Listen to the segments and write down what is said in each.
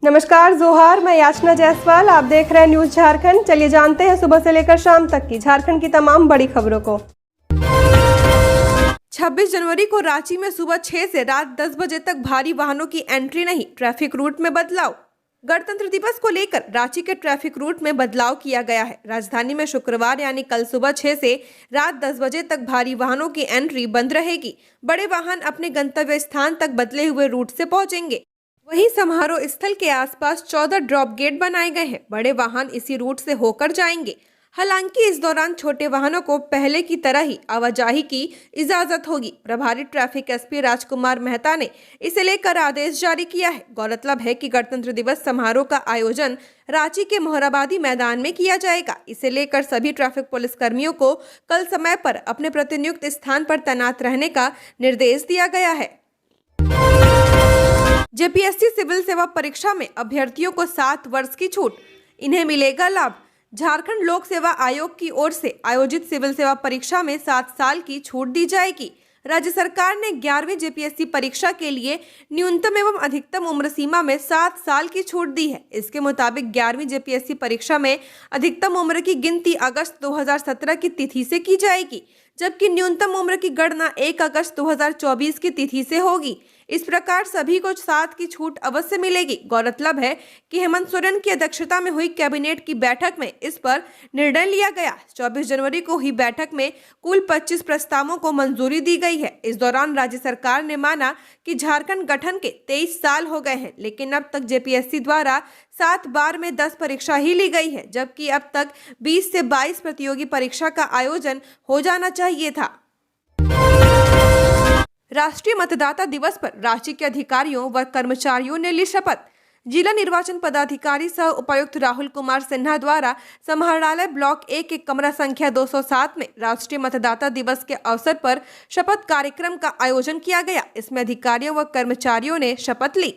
नमस्कार जोहार, मैं याचना जायसवाल। आप देख रहे हैं न्यूज झारखंड। चलिए जानते हैं सुबह से लेकर शाम तक की झारखंड की तमाम बड़ी खबरों को। 26 जनवरी को रांची में सुबह 6 से रात 10 बजे तक भारी वाहनों की एंट्री नहीं, ट्रैफिक रूट में बदलाव। गणतंत्र दिवस को लेकर रांची के ट्रैफिक रूट में बदलाव किया गया है। राजधानी में शुक्रवार यानी कल सुबह 6 से रात 10 बजे तक भारी वाहनों की एंट्री बंद रहेगी। बड़े वाहन अपने गंतव्य स्थान तक बदले हुए रूट से पहुंचेंगे। वहीं समारोह स्थल के आसपास 14 ड्रॉप गेट बनाए गए हैं। बड़े वाहन इसी रूट से होकर जाएंगे। हालांकि इस दौरान छोटे वाहनों को पहले की तरह ही आवाजाही की इजाजत होगी। प्रभारी ट्रैफिक एसपी राजकुमार मेहता ने इसे लेकर आदेश जारी किया है। गौरतलब है कि गणतंत्र दिवस समारोह का आयोजन रांची के मोहराबादी मैदान में किया जाएगा। इसे लेकर सभी ट्रैफिक पुलिस कर्मियों को कल समय पर अपने प्रतिनियुक्त स्थान पर तैनात रहने का निर्देश दिया गया है। जेपीएससी सिविल सेवा परीक्षा में अभ्यर्थियों को 7 वर्ष की छूट, इन्हें मिलेगा लाभ। झारखंड लोक सेवा आयोग की ओर से आयोजित सिविल सेवा परीक्षा में 7 साल की छूट दी जाएगी। राज्य सरकार ने 11वीं जेपीएससी परीक्षा के लिए न्यूनतम एवं अधिकतम उम्र सीमा में 7 साल की छूट दी है। इसके मुताबिक 11वीं जेपीएससी परीक्षा में अधिकतम उम्र की गिनती अगस्त 2017 की तिथि से की जाएगी, जबकि न्यूनतम उम्र की गणना 1 अगस्त 2024 की तिथि से होगी। इस प्रकार सभी को 7 की छूट अवश्य मिलेगी। गौरतलब है कि हेमंत सोरेन की अध्यक्षता में हुई कैबिनेट की बैठक में इस पर निर्णय लिया गया। 24 जनवरी को हुई बैठक में कुल 25 प्रस्तावों को मंजूरी दी गई है। इस दौरान राज्य सरकार ने माना कि झारखंड गठन के 23 साल हो गए हैं, लेकिन अब तक जेपीएससी द्वारा 7 बार में 10 परीक्षा ही ली गई है, जबकि अब तक 20 से 22 प्रतियोगी परीक्षा का आयोजन हो जाना चाहिए था। राष्ट्रीय मतदाता दिवस पर रांची के अधिकारियों व कर्मचारियों ने ली शपथ। जिला निर्वाचन पदाधिकारी सह उपायुक्त राहुल कुमार सिन्हा द्वारा समाहरणालय ब्लॉक 1 के कमरा संख्या 207 में राष्ट्रीय मतदाता दिवस के अवसर पर शपथ कार्यक्रम का आयोजन किया गया। इसमें अधिकारियों व कर्मचारियों ने शपथ ली।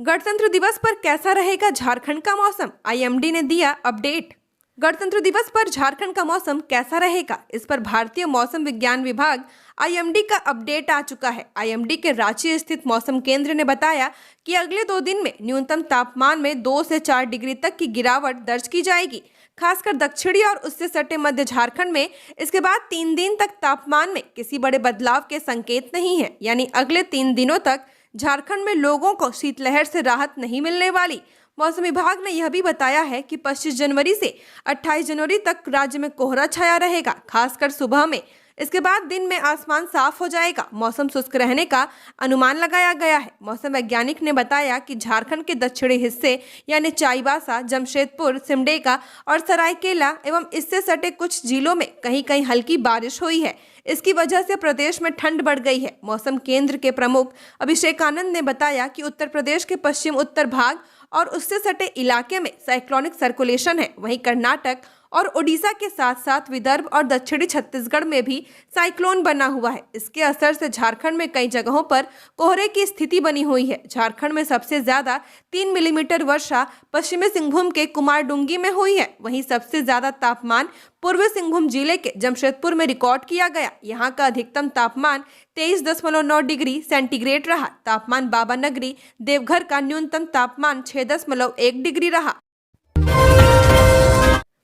गणतंत्र दिवस पर कैसा रहेगा झारखंड का मौसम, आईएमडी ने दिया अपडेट। गणतंत्र दिवस पर झारखंड का मौसम कैसा रहेगा, इस पर भारतीय मौसम विज्ञान विभाग आईएमडी का अपडेट आ चुका है। आईएमडी के रांची स्थित मौसम केंद्र ने बताया कि अगले 2 दिन में न्यूनतम तापमान में 2 से 4 डिग्री तक की गिरावट दर्ज की जाएगी, खासकर दक्षिणी और उससे सटे मध्य झारखंड में। इसके बाद 3 दिन तक तापमान में किसी बड़े बदलाव के संकेत नहीं है, यानी अगले 3 दिनों तक झारखंड में लोगों को शीतलहर से राहत नहीं मिलने वाली। मौसम विभाग ने यह भी बताया है कि 25 जनवरी से 28 जनवरी तक राज्य में कोहरा छाया रहेगा, खासकर सुबह में। इसके बाद दिन में आसमान साफ हो जाएगा। मौसम शुष्क रहने का अनुमान लगाया गया है। मौसम वैज्ञानिक ने बताया कि झारखंड के दक्षिणी हिस्से यानी चाईबासा, जमशेदपुर, सिमडेगा और सरायकेला एवं इससे सटे कुछ जिलों में कहीं कहीं हल्की बारिश हुई है। इसकी वजह से प्रदेश में ठंड बढ़ गई है। मौसम केंद्र के प्रमुख अभिषेक आनंद ने बताया कि उत्तर प्रदेश के पश्चिम उत्तर भाग और उससे सटे इलाके में साइक्लोनिक सर्कुलेशन है। वहीं कर्नाटक और ओडिशा के साथ साथ विदर्भ और दक्षिणी छत्तीसगढ़ में भी साइक्लोन बना हुआ है। इसके असर से झारखंड में कई जगहों पर कोहरे की स्थिति बनी हुई है। झारखंड में सबसे ज्यादा 3 मिलीमीटर वर्षा पश्चिमी सिंहभूम के कुमारडुंगी में हुई है। वहीं सबसे ज्यादा तापमान पूर्वी सिंहभूम जिले के जमशेदपुर में रिकॉर्ड किया गया। यहाँ का अधिकतम तापमान 23.9 डिग्री सेंटीग्रेड रहा। तापमान बाबा नगरी देवघर का न्यूनतम तापमान 6.1 डिग्री रहा।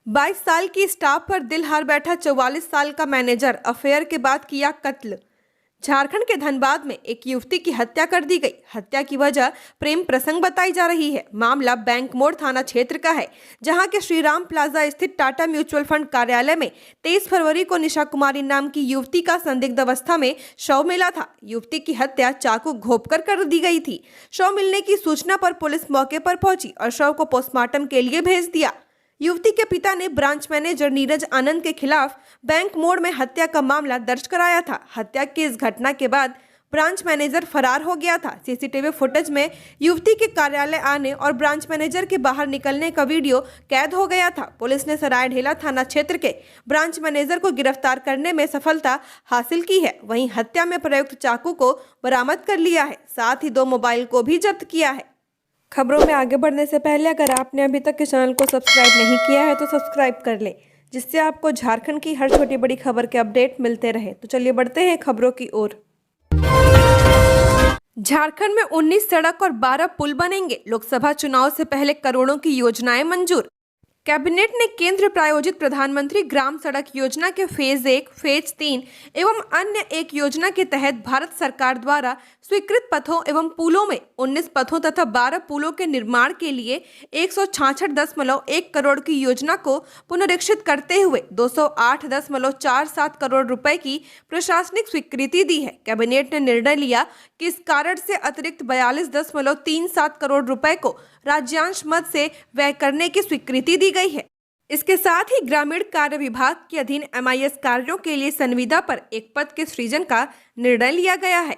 22 साल की स्टाफ पर दिल हार बैठा 44 साल का मैनेजर, अफेयर के बाद किया कत्ल। झारखंड के धनबाद में एक युवती की हत्या कर दी गई। हत्या की वजह प्रेम प्रसंग बताई जा रही है। मामला बैंक मोड़ थाना क्षेत्र का है, जहां के श्रीराम प्लाजा स्थित टाटा म्यूचुअल फंड कार्यालय में 23 फरवरी को निशा कुमारी नाम की युवती का संदिग्ध अवस्था में शव मिला था। युवती की हत्या चाकू घोंपकर कर दी गई थी। शव मिलने की सूचना पर पुलिस मौके पर पहुंची और शव को पोस्टमार्टम के लिए भेज दिया। युवती के पिता ने ब्रांच मैनेजर नीरज आनंद के खिलाफ बैंक मोड़ में हत्या का मामला दर्ज कराया था। हत्या की इस घटना के बाद ब्रांच मैनेजर फरार हो गया था। सीसीटीवी फुटेज में युवती के कार्यालय आने और ब्रांच मैनेजर के बाहर निकलने का वीडियो कैद हो गया था। पुलिस ने सरायढेला थाना क्षेत्र के ब्रांच मैनेजर को गिरफ्तार करने में सफलता हासिल की है। वहीं हत्या में प्रयुक्त चाकू को बरामद कर लिया है, साथ ही 2 मोबाइल को भी जब्त किया है। खबरों में आगे बढ़ने से पहले अगर आपने अभी तक इस चैनल को सब्सक्राइब नहीं किया है तो सब्सक्राइब कर लें, जिससे आपको झारखंड की हर छोटी बड़ी खबर के अपडेट मिलते रहे। तो चलिए बढ़ते हैं खबरों की ओर। झारखंड में 19 सड़क और 12 पुल बनेंगे। लोकसभा चुनाव से पहले करोड़ों की योजनाएं मंजूर। कैबिनेट ने केंद्र प्रायोजित प्रधानमंत्री ग्राम सड़क योजना के फेज 1, फेज 3 एवं अन्य एक योजना के तहत भारत सरकार द्वारा स्वीकृत पथों एवं पुलों में 19 पथों तथा 12 पुलों के निर्माण के लिए 166.1 करोड़ की योजना को पुनरीक्षित करते हुए 208.47 करोड़ रुपए की प्रशासनिक स्वीकृति दी है। कैबिनेट ने निर्णय लिया कि इस कारण से अतिरिक्त 42.37 करोड़ रुपए को राज्यांश मद से व्यय करने की स्वीकृति दी गई है। इसके साथ ही ग्रामीण कार्य विभाग के अधीन MIS कार्यों के लिए संविदा पर एक पद के सृजन का निर्णय लिया गया है।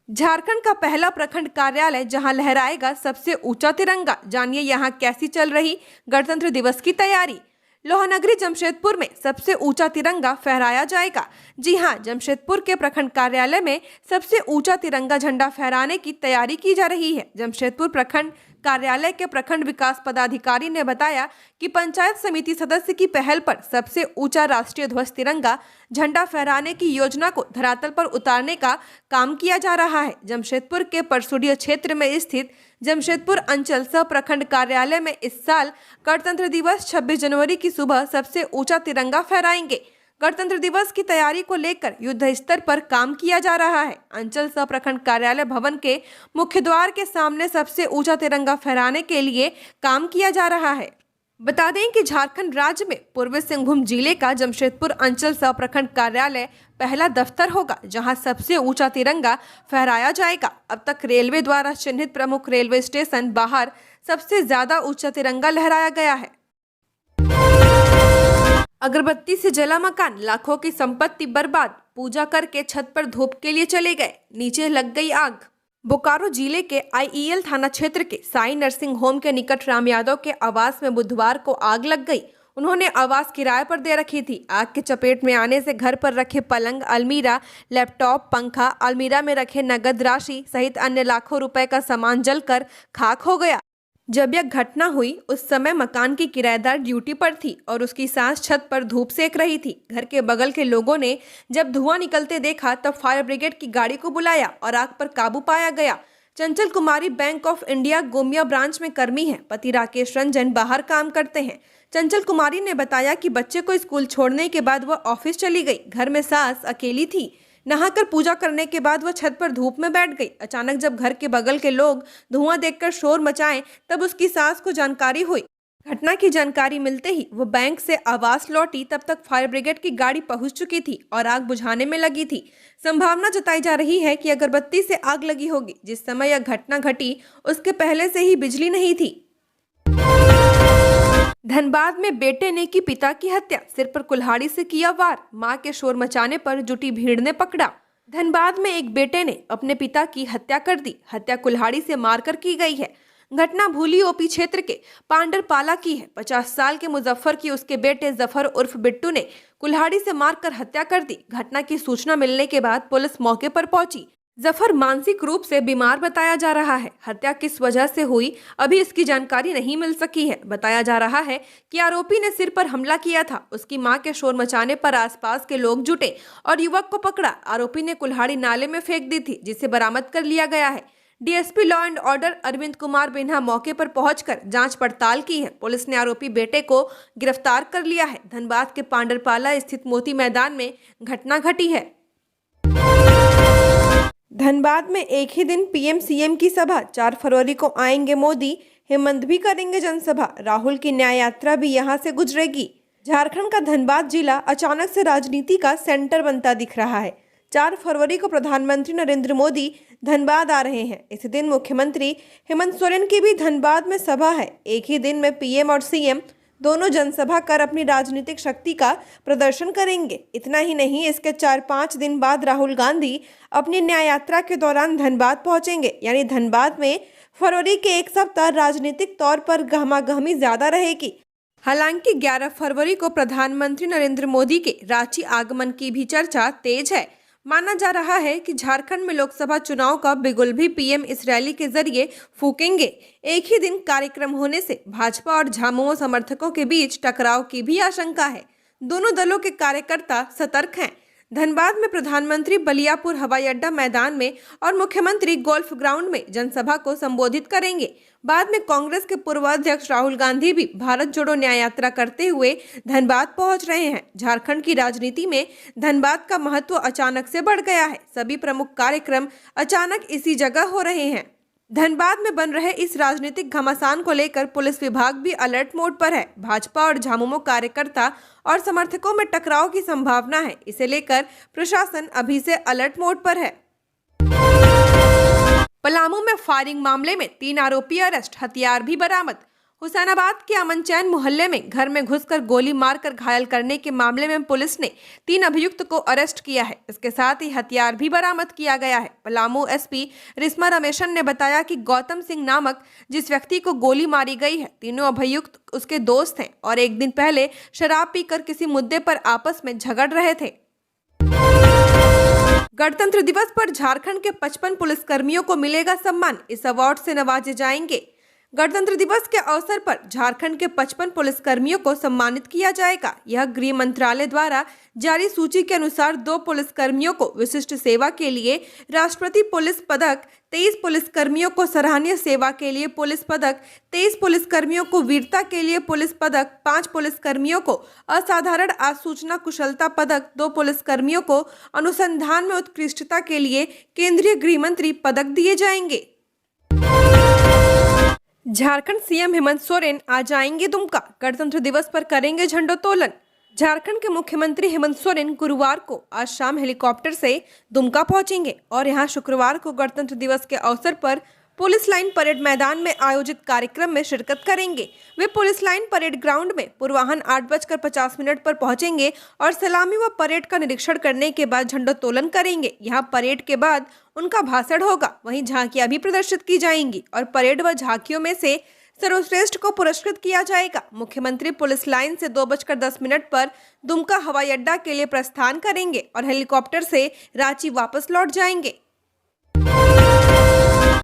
झारखंड का पहला प्रखंड कार्यालय जहां लहराएगा सबसे ऊंचा तिरंगा। जानिए यहां कैसी चल रही गणतंत्र दिवस की तैयारी। लोहानगरी जमशेदपुर में सबसे ऊंचा तिरंगा फहराया जाएगा। जी हां, जमशेदपुर के प्रखंड कार्यालय में सबसे ऊंचा तिरंगा झंडा फहराने की तैयारी की जा रही है। जमशेदपुर प्रखंड कार्यालय के प्रखंड विकास पदाधिकारी ने बताया कि पंचायत समिति सदस्य की पहल पर सबसे ऊंचा राष्ट्रीय ध्वज तिरंगा झंडा फहराने की योजना को धरातल पर उतारने का काम किया जा रहा है। जमशेदपुर के परसुडिया क्षेत्र में स्थित जमशेदपुर अंचल सह प्रखंड कार्यालय में इस साल गणतंत्र दिवस 26 जनवरी की सुबह सबसे ऊंचा तिरंगा फहराएंगे। गणतंत्र दिवस की तैयारी को लेकर युद्ध स्तर पर काम किया जा रहा है। अंचल सह प्रखंड कार्यालय भवन के मुख्य द्वार के सामने सबसे ऊंचा तिरंगा फहराने के लिए काम किया जा रहा है। बता दें कि झारखंड राज्य में पूर्वी सिंहभूम जिले का जमशेदपुर अंचल सह प्रखंड कार्यालय पहला दफ्तर होगा जहां सबसे ऊंचा तिरंगा फहराया जाएगा। अब तक रेलवे द्वारा चिन्हित प्रमुख रेलवे स्टेशन बाहर सबसे ज्यादा ऊंचा तिरंगा लहराया गया है। अगरबत्ती से जला मकान, लाखों की संपत्ति बर्बाद। पूजा करके छत पर धूप के लिए चले गए, नीचे लग गई आग। बोकारो जिले के IEL थाना क्षेत्र के साई नर्सिंग होम के निकट राम यादव के आवास में बुधवार को आग लग गई। उन्होंने आवास किराए पर दे रखी थी। आग के चपेट में आने से घर पर रखे पलंग, अलमीरा, लैपटॉप, पंखा, अलमीरा में रखे नगद राशि सहित अन्य लाखों रुपए का सामान जलकर खाक हो गया। जब यह घटना हुई उस समय मकान की किराएदार ड्यूटी पर थी और उसकी सास छत पर धूप सेक रही थी। घर के बगल के लोगों ने जब धुआं निकलते देखा तब फायर ब्रिगेड की गाड़ी को बुलाया और आग पर काबू पाया गया। Chanchal Kumari Bank of India Gomia branch में कर्मी हैं। पति राकेश रंजन बाहर काम करते हैं। चंचल कुमारी ने बताया कि बच्चे को स्कूल छोड़ने के बाद वह ऑफिस चली गई। घर में सास अकेली थी। नहाकर पूजा करने के बाद वह छत पर धूप में बैठ गई। अचानक जब घर के बगल के लोग धुआं देखकर शोर मचाएं तब उसकी सास को जानकारी हुई। घटना की जानकारी मिलते ही वो बैंक से आवास लौटी। तब तक फायर ब्रिगेड की गाड़ी पहुंच चुकी थी और आग बुझाने में लगी थी। संभावना जताई जा रही है कि अगरबत्ती से आग लगी होगी। जिस समय यह घटना घटी उसके पहले से ही बिजली नहीं थी। धनबाद में बेटे ने की पिता की हत्या, सिर पर कुल्हाड़ी से किया वार। मां के शोर मचाने पर जुटी भीड़ ने पकड़ा। धनबाद में एक बेटे ने अपने पिता की हत्या कर दी। हत्या कुल्हाड़ी से मारकर की गई है। घटना भूली ओपी क्षेत्र के पांडरपाला की है। 50 साल के मुजफ्फर की उसके बेटे जफर उर्फ बिट्टू ने कुल्हाड़ी से मारकर हत्या कर दी। घटना की सूचना मिलने के बाद पुलिस मौके पर पहुंची। जफर मानसिक रूप से बीमार बताया जा रहा है। हत्या किस वजह से हुई अभी इसकी जानकारी नहीं मिल सकी है। बताया जा रहा है कि आरोपी ने सिर पर हमला किया था। उसकी मां के शोर मचाने पर आसपास के लोग जुटे और युवक को पकड़ा। आरोपी ने कुल्हाड़ी नाले में फेंक दी थी जिसे बरामद कर लिया गया है। DSP law and order Arvind Kumar बिन्हा मौके पर पहुंचकर जांच पड़ताल की है। पुलिस ने आरोपी बेटे को गिरफ्तार कर लिया है। धनबाद के पांडरपाला स्थित मोती मैदान में घटना घटी है। धनबाद में एक ही दिन PM CM की सभा। 4 फरवरी को आएंगे मोदी, हेमंत भी करेंगे जनसभा। राहुल की न्याय यात्रा भी यहां से गुजरेगी। झारखंड का धनबाद जिला अचानक से राजनीति का सेंटर बनता दिख रहा है। 4 फरवरी को प्रधानमंत्री नरेंद्र मोदी धनबाद आ रहे हैं। इसी दिन मुख्यमंत्री हेमंत सोरेन की भी धनबाद में सभा है। एक ही दिन में PM और CM दोनों जनसभा कर अपनी राजनीतिक शक्ति का प्रदर्शन करेंगे। इतना ही नहीं, इसके 4-5 दिन बाद राहुल गांधी अपनी न्याय यात्रा के दौरान धनबाद पहुंचेंगे। यानी धनबाद में फरवरी के एक सप्ताह राजनीतिक तौर पर गहमागहमी ज्यादा रहेगी। हालांकि 11 फरवरी को प्रधानमंत्री नरेंद्र मोदी के रांची आगमन की भी चर्चा तेज है। माना जा रहा है कि झारखंड में लोकसभा चुनाव का बिगुल भी PM इस रैली के जरिए फूकेंगे। एक ही दिन कार्यक्रम होने से भाजपा और झामुमो समर्थकों के बीच टकराव की भी आशंका है। दोनों दलों के कार्यकर्ता सतर्क हैं। धनबाद में प्रधानमंत्री बलियापुर हवाई अड्डा मैदान में और मुख्यमंत्री गोल्फ ग्राउंड में जनसभा को संबोधित करेंगे। बाद में कांग्रेस के पूर्व अध्यक्ष राहुल गांधी भी भारत जोड़ो न्याय यात्रा करते हुए धनबाद पहुंच रहे हैं। झारखंड की राजनीति में धनबाद का महत्व अचानक से बढ़ गया है। सभी प्रमुख कार्यक्रम अचानक इसी जगह हो रहे हैं। धनबाद में बन रहे इस राजनीतिक घमासान को लेकर पुलिस विभाग भी अलर्ट मोड पर है। भाजपा और झामुमो कार्यकर्ता और समर्थकों में टकराव की संभावना है। इसे लेकर प्रशासन अभी से अलर्ट मोड पर है। पलामू में फायरिंग मामले में 3 आरोपी अरेस्ट, हथियार भी बरामद। हुसैनाबाद के अमन चैन मोहल्ले में घर में घुसकर गोली मारकर घायल करने के मामले में पुलिस ने 3 अभियुक्त को अरेस्ट किया है। इसके साथ ही हथियार भी बरामद किया गया है। पलामू एसपी रिश्मा रमेशन ने बताया कि गौतम सिंह नामक जिस व्यक्ति को गोली मारी गई है, तीनों अभियुक्त उसके दोस्त हैं और एक दिन पहले शराब पीकर किसी मुद्दे पर आपस में झगड़ रहे थे। गणतंत्र दिवस पर झारखंड के 55 पुलिसकर्मियों को मिलेगा सम्मान, इस अवार्ड से नवाजे जाएंगे। गणतंत्र दिवस के अवसर पर झारखंड के 55 पुलिसकर्मियों को सम्मानित किया जाएगा। यह गृह मंत्रालय द्वारा जारी सूची के अनुसार 2 पुलिसकर्मियों को विशिष्ट सेवा के लिए राष्ट्रपति पुलिस पदक, 23 पुलिसकर्मियों को सराहनीय सेवा के लिए पुलिस पदक, 23 पुलिसकर्मियों को वीरता के लिए पुलिस पदक, 5 पुलिसकर्मियों को असाधारण आसूचना कुशलता पदक, 2 पुलिसकर्मियों को अनुसंधान में उत्कृष्टता के लिए केंद्रीय गृह मंत्री पदक दिए जाएंगे। झारखंड सीएम हेमंत सोरेन आज आएंगे दुमका, गणतंत्र दिवस पर करेंगे झंडोत्तोलन। झारखंड के मुख्यमंत्री हेमंत सोरेन गुरुवार को आज शाम हेलीकॉप्टर से दुमका पहुंचेंगे और यहां शुक्रवार को गणतंत्र दिवस के अवसर पर पुलिस लाइन परेड मैदान में आयोजित कार्यक्रम में शिरकत करेंगे। वे पुलिस लाइन परेड ग्राउंड में पूर्वाह्न 8:50 पर पहुंचेंगे और सलामी व परेड का निरीक्षण करने के बाद झंडोत्तोलन करेंगे। यहां परेड के बाद उनका भाषण होगा। वहीं झांकियां भी प्रदर्शित की जाएंगी और परेड व झांकियों में से सर्वश्रेष्ठ को पुरस्कृत किया जाएगा। मुख्यमंत्री पुलिस लाइन से 2:10 पर दुमका हवाई अड्डा के लिए प्रस्थान करेंगे और हेलीकॉप्टर से रांची वापस लौट जाएंगे।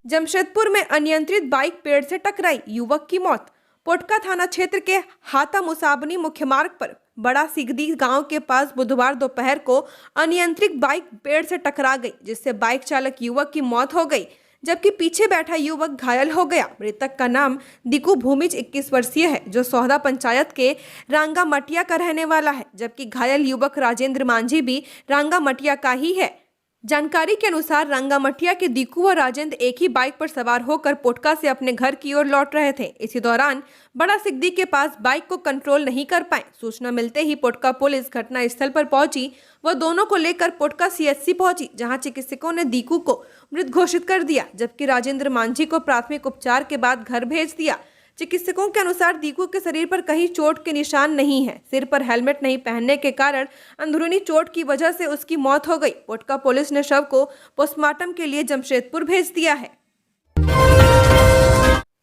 जमशेदपुर में अनियंत्रित बाइक पेड़ से टकराई, युवक की मौत। पोटका थाना क्षेत्र के हाता मुसाबनी मुख्य मार्ग पर बड़ा सिगदी गांव के पास बुधवार दोपहर को अनियंत्रित बाइक पेड़ से टकरा गई, जिससे बाइक चालक युवक की मौत हो गई, जबकि पीछे बैठा युवक घायल हो गया। मृतक का नाम दिकू भूमिज 21 वर्षीय है, जो सोहदा पंचायत के रांगा मटिया का रहने वाला है, जबकि घायल युवक राजेंद्र मांझी भी रांगा मटिया का ही है। जानकारी के अनुसार रंगामटिया के दीकू व राजेंद्र एक ही बाइक पर सवार होकर पोटका से अपने घर की ओर लौट रहे थे। इसी दौरान बड़ा सिगदी के पास बाइक को कंट्रोल नहीं कर पाए। सूचना मिलते ही पोटका पुलिस घटनास्थल पर पहुंची व दोनों को लेकर पोटका सीएचसी पहुंची, जहां चिकित्सकों ने दीकू को मृत घोषित कर दिया, जबकि राजेंद्र मांझी को प्राथमिक उपचार के बाद घर भेज दिया। चिकित्सकों के अनुसार दीकू के शरीर पर कहीं चोट के निशान नहीं है। सिर पर हेलमेट नहीं पहनने के कारण अंदरूनी चोट की वजह से उसकी मौत हो गई। पोटका पुलिस ने शव को पोस्टमार्टम के लिए जमशेदपुर भेज दिया है।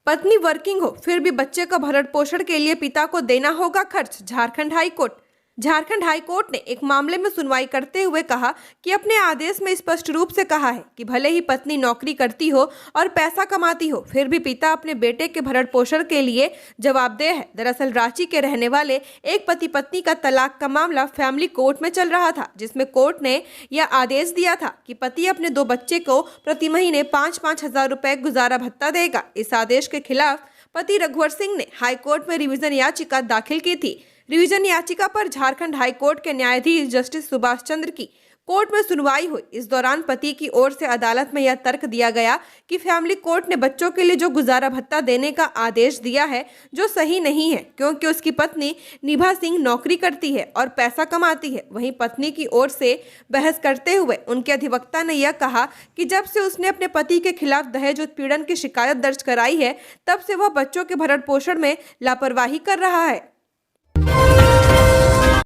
पत्नी वर्किंग हो फिर भी बच्चे का भरण पोषण के लिए पिता को देना होगा खर्च, झारखंड हाई कोर्ट ने एक मामले में सुनवाई करते हुए कहा कि अपने आदेश में स्पष्ट रूप से कहा है कि भले ही पत्नी नौकरी करती हो और पैसा कमाती हो, फिर भी पिता अपने बेटे के भरण पोषण के लिए जवाबदेह है। दरअसल रांची के रहने वाले एक पति पत्नी का तलाक का मामला फैमिली कोर्ट में चल रहा था, जिसमें कोर्ट ने यह आदेश दिया था कि पति अपने 2 बच्चे को प्रति महीने 5-5 हजार रुपए गुजारा भत्ता देगा। इस आदेश के खिलाफ पति रघुवर सिंह ने हाईकोर्ट में रिवीजन याचिका दाखिल की थी। रिवीजन याचिका पर झारखंड हाई कोर्ट के न्यायाधीश जस्टिस सुभाष चंद्र की कोर्ट में सुनवाई हुई। इस दौरान पति की ओर से अदालत में यह तर्क दिया गया कि फैमिली कोर्ट ने बच्चों के लिए जो गुजारा भत्ता देने का आदेश दिया है, जो सही नहीं है, क्योंकि उसकी पत्नी निभा सिंह नौकरी करती है और पैसा कमाती है। वहीं पत्नी की ओर से बहस करते हुए उनके अधिवक्ता ने यह कहा कि जब से उसने अपने पति के खिलाफ दहेज उत्पीड़न की शिकायत दर्ज कराई है, तब से वह बच्चों के भरण पोषण में लापरवाही कर रहा है।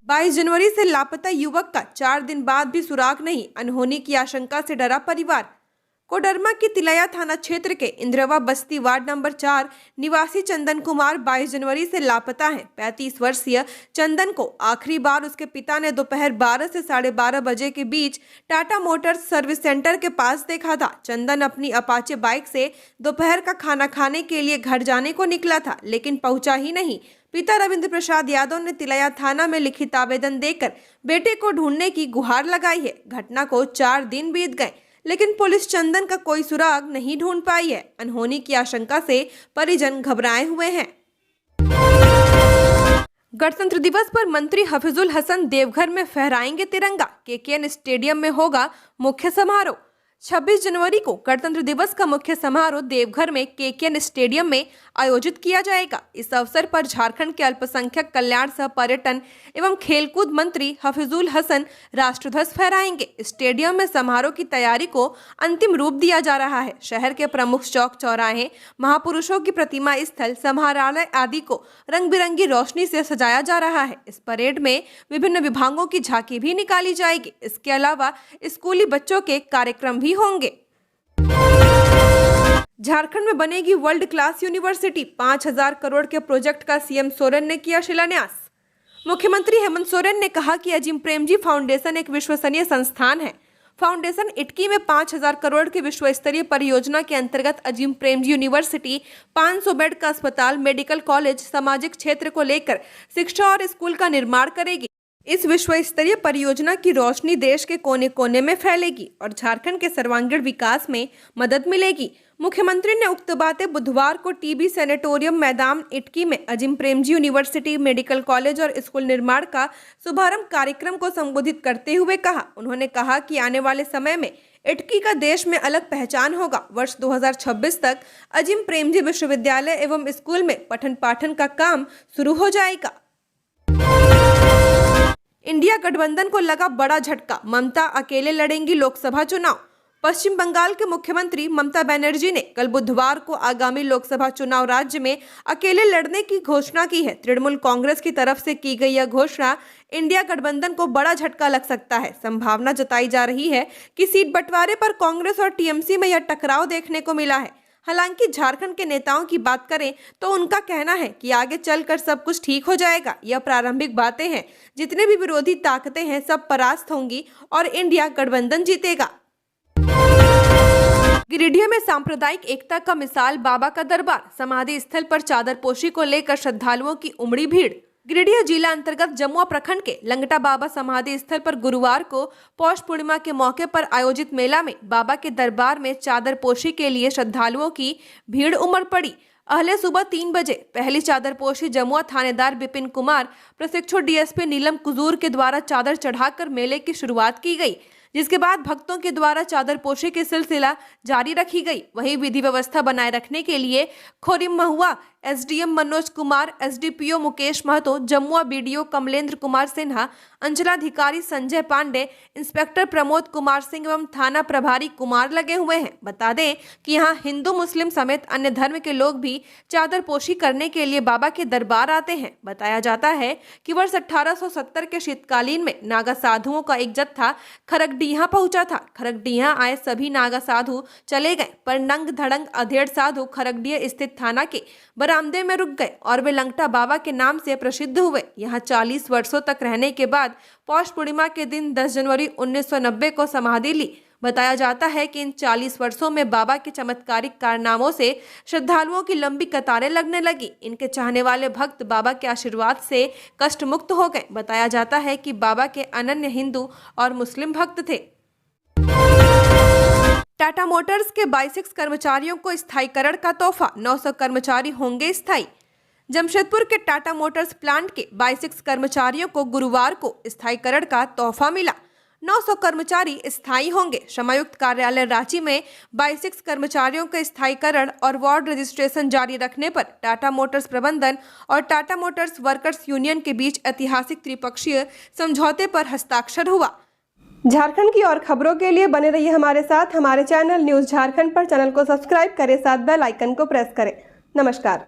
22 जनवरी से लापता युवक का 4 दिन बाद भी सुराग नहीं, अनहोनी की आशंका से डरा परिवार। कोडरमा की तिलैया थाना क्षेत्र के इंद्रवा बस्ती वार्ड नंबर 4 निवासी चंदन कुमार 22 जनवरी से लापता हैं। 35 वर्षीय चंदन को आखिरी बार उसके पिता ने दोपहर 12 से 12:30 बजे के बीच टाटा मोटर्स सर्विस सेंटर के पास देखा था। चंदन अपनी अपाचे बाइक से दोपहर का खाना खाने के लिए घर जाने को निकला था, लेकिन पहुंचा ही नहीं। पिता रविंद्र प्रसाद यादव ने तिलैया थाना में लिखित आवेदन देकर बेटे को ढूंढने की गुहार लगाई है। घटना को 4 दिन बीत गए, लेकिन पुलिस चंदन का कोई सुराग नहीं ढूंढ पाई है। अनहोनी की आशंका से परिजन घबराए हुए हैं। गणतंत्र दिवस पर मंत्री हफीजुल हसन देवघर में फहराएंगे तिरंगा। केकेएन स्टेडियम में होगा मुख्य समारोह। 26 जनवरी को गणतंत्र दिवस का मुख्य समारोह देवघर में केकेएन स्टेडियम में आयोजित किया जाएगा। इस अवसर पर झारखंड के अल्पसंख्यक कल्याण सह पर्यटन एवं खेलकूद मंत्री हफीजुल हसन राष्ट्रध्वज फहराएंगे। स्टेडियम में समारोह की तैयारी को अंतिम रूप दिया जा रहा है। शहर के प्रमुख चौक चौराहे, महापुरुषों की प्रतिमा स्थल, समाहरणालय आदि को रंग बिरंगी रोशनी से सजाया जा रहा है। इस परेड में विभिन्न विभागों की झांकी भी निकाली जाएगी। इसके अलावा स्कूली बच्चों के कार्यक्रम भी होंगे। झारखंड में बनेगी वर्ल्ड क्लास यूनिवर्सिटी। 5,000 करोड़ के प्रोजेक्ट का सीएम सोरेन ने किया शिलान्यास। मुख्यमंत्री हेमंत सोरेन ने कहा कि अजीम प्रेमजी फाउंडेशन एक विश्वसनीय संस्थान है। फाउंडेशन इटकी में 5,000 करोड़ की विश्व स्तरीय परियोजना के अंतर्गत अजीम प्रेमजी यूनिवर्सिटी 500 बेड का अस्पताल, मेडिकल कॉलेज, सामाजिक क्षेत्र को लेकर शिक्षा और स्कूल का निर्माण करेगी। इस विश्व स्तरीय परियोजना की रोशनी देश के कोने कोने में फैलेगी और झारखंड के सर्वांगीण विकास में मदद मिलेगी। मुख्यमंत्री ने उक्त बातें बुधवार को टीबी सैनिटोरियम मैदान इटकी में Azim Premji university, medical college और स्कूल निर्माण का शुभारंभ कार्यक्रम को संबोधित करते हुए कहा। उन्होंने कहा कि आने वाले समय में इटकी का देश में अलग पहचान होगा। वर्ष 2026 तक अजीम प्रेमजी विश्वविद्यालय एवं स्कूल में पठन पाठन का काम शुरू हो जाएगा। इंडिया गठबंधन को लगा बड़ा झटका। ममता अकेले लड़ेंगी लोकसभा चुनाव। पश्चिम बंगाल के मुख्यमंत्री ममता बनर्जी ने कल बुधवार को आगामी लोकसभा चुनाव राज्य में अकेले लड़ने की घोषणा की है। तृणमूल कांग्रेस की तरफ से की गई यह घोषणा इंडिया गठबंधन को बड़ा झटका लग सकता है। संभावना जताई जा रही है कि सीट बंटवारे पर कांग्रेस और टीएमसी में यह टकराव देखने को मिला है। हालांकि झारखंड के नेताओं की बात करें तो उनका कहना है कि आगे चलकर सब कुछ ठीक हो जाएगा। यह प्रारंभिक बातें हैं। जितने भी विरोधी ताकतें हैं सब परास्त होंगी और इंडिया गठबंधन जीतेगा। गिरिडीह में सांप्रदायिक एकता का मिसाल बाबा का दरबार। समाधि स्थल पर चादरपोशी को लेकर श्रद्धालुओं की उमड़ी भीड़। गिरिडीह जिला अंतर्गत जमुआ प्रखंड के लंगटा बाबा समाधि स्थल पर गुरुवार को पौष पूर्णिमा के मौके पर आयोजित मेला में बाबा के दरबार में चादरपोशी के लिए श्रद्धालुओं की भीड़ उमड़ पड़ी। अहले सुबह 3 बजे पहली चादरपोशी जमुआ थानेदार विपिन कुमार, प्रशिक्षु डीएसपी नीलम कुजूर के द्वारा चादर चढ़ाकर मेले की शुरुआत की गई, जिसके बाद भक्तों के द्वारा चादरपोशी की सिलसिला जारी रखी गई। वहीं विधि व्यवस्था बनाए रखने के लिए Khorim Mahua SDM Manoj Kumar, SDPO Mukesh Mahto, Jamua BDO Kamalendra Kumar Sinha, अंचलाधिकारी संजय पांडे, इंस्पेक्टर प्रमोद कुमार सिंह एवं थाना प्रभारी कुमार लगे हुए हैं। बता दें कि यहाँ हिंदू मुस्लिम समेत अन्य धर्म के लोग भी चादरपोशी करने के लिए बाबा के दरबार आते हैं। बताया जाता है कि वर्ष 1870 के शीतकालीन में नागा साधुओं का एक जत्था खरगडीहा पहुंचा था। खरगडीहा आए सभी नागा साधु चले गए, पर नंग धड़ंग अधेड़ साधु खरगडीहा स्थित थाना के बरामदे में रुक गए और वे लंगटा बाबा के नाम से प्रसिद्ध हुए। यहाँ 40 वर्षों तक रहने के बाद पौष पूर्णिमा के दिन 10 जनवरी 1990 को समाधि ली। बताया जाता है कि इन 40 वर्षों में बाबा के चमत्कारिक कारनामों से श्रद्धालुओं की लंबी कतारें लगने लगी। इनके चाहने वाले भक्त बाबा के आशीर्वाद से कष्ट मुक्त हो गए। बताया जाता है कि बाबा के अनन्य हिंदू और मुस्लिम भक्त थे। टाटा मोटर्स के 22 कर्मचारियों को स्थायीकरण का तोहफा। 900 कर्मचारी होंगे स्थायी। जमशेदपुर के टाटा मोटर्स प्लांट के 22 कर्मचारियों को गुरुवार को स्थायीकरण का तोहफा मिला। 900 कर्मचारी स्थायी होंगे। श्रमायुक्त कार्यालय रांची में 22 कर्मचारियों के स्थायीकरण और वार्ड रजिस्ट्रेशन जारी रखने पर टाटा मोटर्स प्रबंधन और टाटा मोटर्स वर्कर्स यूनियन के बीच ऐतिहासिक त्रिपक्षीय समझौते पर हस्ताक्षर हुआ। झारखंड की और खबरों के लिए बने रहिए हमारे साथ। हमारे चैनल न्यूज झारखंड पर चैनल को सब्सक्राइब करें, साथ बेल आइकन को प्रेस करें। नमस्कार।